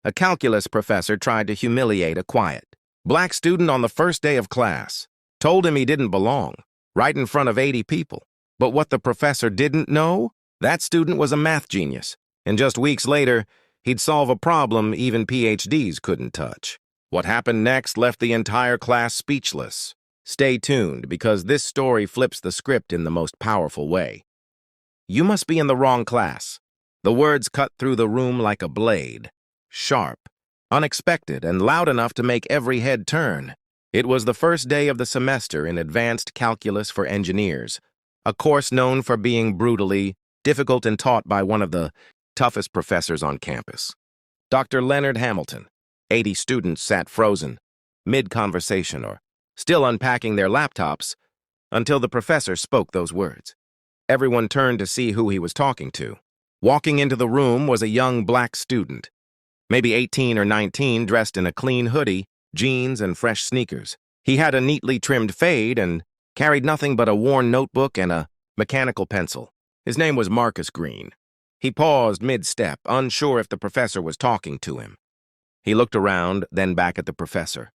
A calculus professor tried to humiliate a quiet black student on the first day of class, told him he didn't belong, right in front of 80 people. But what the professor didn't know? That student was a math genius, and just weeks later, he'd solve a problem even PhDs couldn't touch. What happened next left the entire class speechless. Stay tuned, because this story flips the script in the most powerful way. You must be in the wrong class. The words cut through the room like a blade. Sharp, unexpected, and loud enough to make every head turn. It was the first day of the semester in advanced calculus for engineers, a course known for being brutally difficult and taught by one of the toughest professors on campus. Dr. Leonard Hamilton. 80 students sat frozen, mid-conversation or still unpacking their laptops, until the professor spoke those words. Everyone turned to see who he was talking to. Walking into the room was a young black student, maybe 18 or 19, dressed in a clean hoodie, jeans, and fresh sneakers. He had a neatly trimmed fade and carried nothing but a worn notebook and a mechanical pencil. His name was Marcus Green. He paused mid-step, unsure if the professor was talking to him. He looked around, then back at the professor.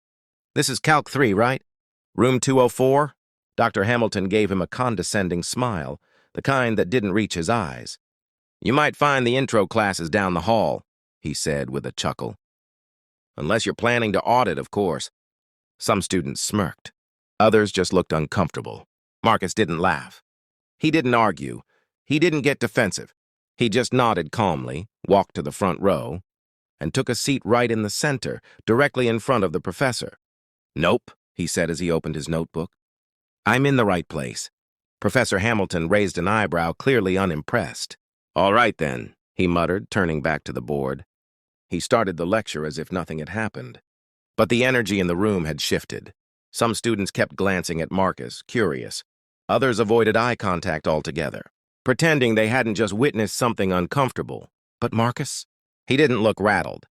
"This is Calc 3, right? Room 204? Dr. Hamilton gave him a condescending smile, the kind that didn't reach his eyes. "You might find the intro classes down the hall," he said with a chuckle. "Unless you're planning to audit, of course." Some students smirked. Others just looked uncomfortable. Marcus didn't laugh. He didn't argue. He didn't get defensive. He just nodded calmly, walked to the front row, and took a seat right in the center, directly in front of the professor. "Nope," he said as he opened his notebook. "I'm in the right place." Professor Hamilton raised an eyebrow, clearly unimpressed. "All right, then," he muttered, turning back to the board. He started the lecture as if nothing had happened. But the energy in the room had shifted. Some students kept glancing at Marcus, curious. Others avoided eye contact altogether, pretending they hadn't just witnessed something uncomfortable. But Marcus? He didn't look rattled.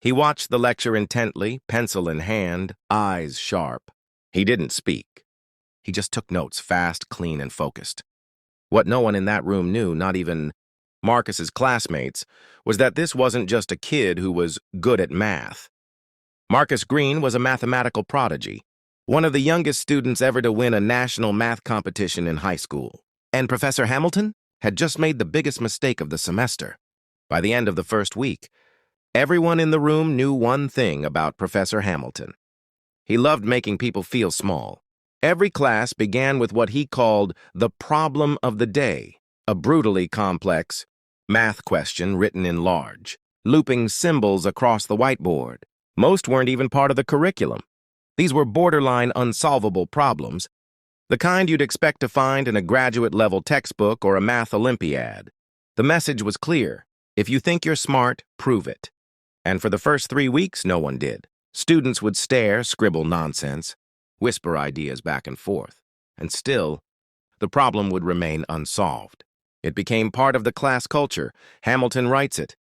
He watched the lecture intently, pencil in hand, eyes sharp. He didn't speak. He just took notes, fast, clean, and focused. What no one in that room knew, not even Marcus's classmates, was that this wasn't just a kid who was good at math. Marcus Green was a mathematical prodigy, one of the youngest students ever to win a national math competition in high school. And Professor Hamilton had just made the biggest mistake of the semester. By the end of the first week, everyone in the room knew one thing about Professor Hamilton. He loved making people feel small. Every class began with what he called the problem of the day, a brutally complex math question written in large, looping symbols across the whiteboard. Most weren't even part of the curriculum. These were borderline unsolvable problems, the kind you'd expect to find in a graduate-level textbook or a math Olympiad. The message was clear. If you think you're smart, prove it. And for the first 3 weeks, no one did. Students would stare, scribble nonsense, whisper ideas back and forth. And still, the problem would remain unsolved. It became part of the class culture. Hamilton writes it.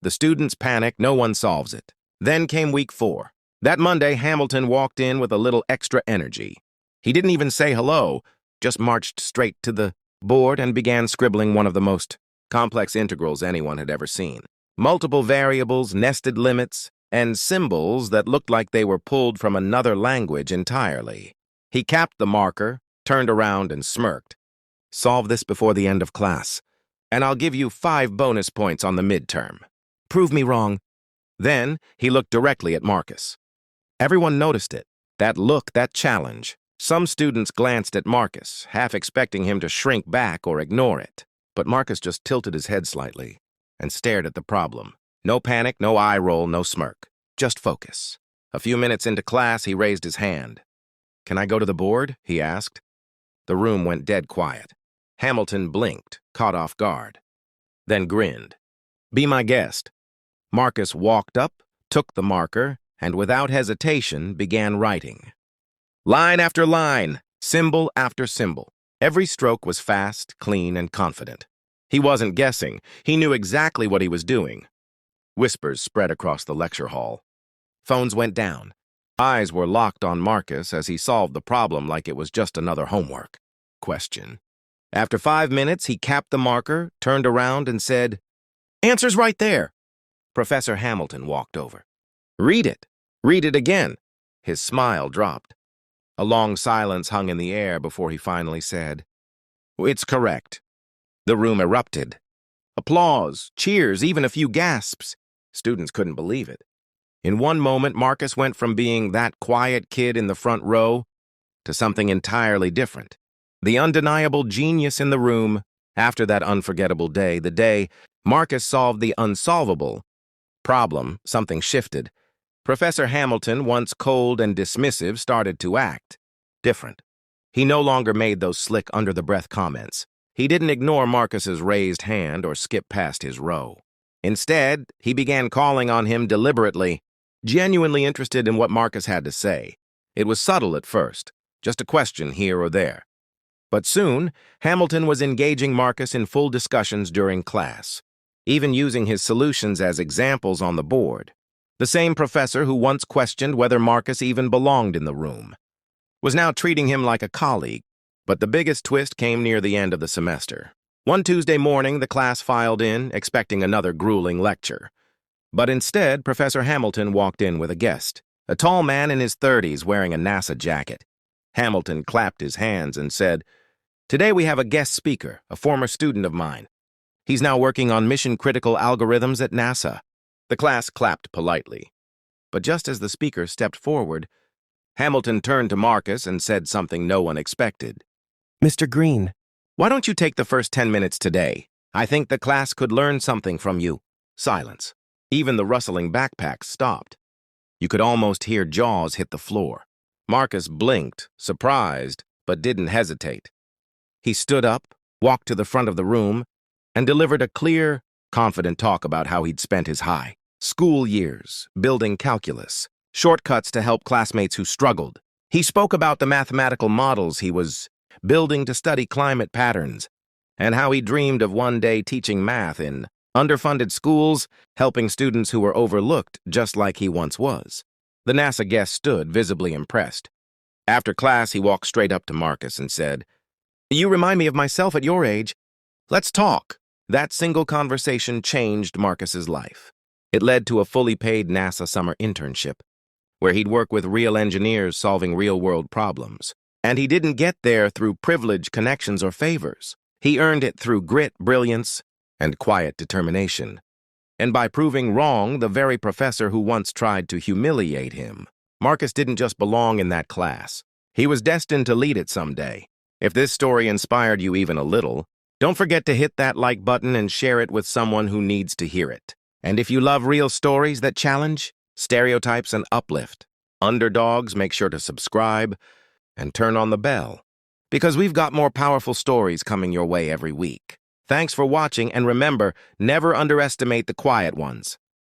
The students panic, no one solves it. Then came week 4. That Monday, Hamilton walked in with a little extra energy. He didn't even say hello, just marched straight to the board and began scribbling one of the most complex integrals anyone had ever seen. Multiple variables, nested limits, and symbols that looked like they were pulled from another language entirely. He capped the marker, turned around, and smirked. "Solve this before the end of class, and I'll give you 5 bonus points on the midterm. Prove me wrong." Then he looked directly at Marcus. Everyone noticed it. That look, that challenge. Some students glanced at Marcus, half expecting him to shrink back or ignore it. But Marcus just tilted his head slightly and stared at the problem. No panic, no eye roll, no smirk. Just focus. A few minutes into class, he raised his hand. "Can I go to the board?" he asked. The room went dead quiet. Hamilton blinked, caught off guard, then grinned. "Be my guest." Marcus walked up, took the marker, and without hesitation began writing. Line after line, symbol after symbol. Every stroke was fast, clean, and confident. He wasn't guessing. He knew exactly what he was doing. Whispers spread across the lecture hall. Phones went down. Eyes were locked on Marcus as he solved the problem like it was just another homework question. After 5 minutes, he capped the marker, turned around, and said, "Answer's right there." Professor Hamilton walked over. "Read it. Read it again." His smile dropped. A long silence hung in the air before he finally said, "It's correct." The room erupted. Applause, cheers, even a few gasps. Students couldn't believe it. In one moment, Marcus went from being that quiet kid in the front row to something entirely different. The undeniable genius in the room. After that unforgettable day, the day Marcus solved the unsolvable problem, something shifted. Professor Hamilton, once cold and dismissive, started to act different. He no longer made those slick, under-the-breath comments. He didn't ignore Marcus's raised hand or skip past his row. Instead, he began calling on him deliberately, genuinely interested in what Marcus had to say. It was subtle at first, just a question here or there. But soon, Hamilton was engaging Marcus in full discussions during class, even using his solutions as examples on the board. The same professor who once questioned whether Marcus even belonged in the room was now treating him like a colleague. But the biggest twist came near the end of the semester. One Tuesday morning, the class filed in, expecting another grueling lecture. But instead, Professor Hamilton walked in with a guest, a tall man in his 30s wearing a NASA jacket. Hamilton clapped his hands and said, "Today we have a guest speaker, a former student of mine. He's now working on mission-critical algorithms at NASA." The class clapped politely. But just as the speaker stepped forward, Hamilton turned to Marcus and said something no one expected. "Mr. Green, why don't you take the first 10 minutes today? I think the class could learn something from you." Silence. Even the rustling backpacks stopped. You could almost hear jaws hit the floor. Marcus blinked, surprised, but didn't hesitate. He stood up, walked to the front of the room, and delivered a clear, confident talk about how he'd spent his high school years building calculus, shortcuts to help classmates who struggled. He spoke about the mathematical models he was building to study climate patterns, and how he dreamed of one day teaching math in underfunded schools, helping students who were overlooked just like he once was. The NASA guest stood, visibly impressed. After class, he walked straight up to Marcus and said, "You remind me of myself at your age. Let's talk." That single conversation changed Marcus's life. It led to a fully paid NASA summer internship, where he'd work with real engineers solving real-world problems. And he didn't get there through privilege, connections, or favors. He earned it through grit, brilliance, and quiet determination. And by proving wrong the very professor who once tried to humiliate him, Marcus didn't just belong in that class. He was destined to lead it someday. If this story inspired you even a little, don't forget to hit that like button and share it with someone who needs to hear it. And if you love real stories that challenge, stereotypes, and uplift underdogs, make sure to subscribe and turn on the bell, because we've got more powerful stories coming your way every week. Thanks for watching, and remember, never underestimate the quiet ones.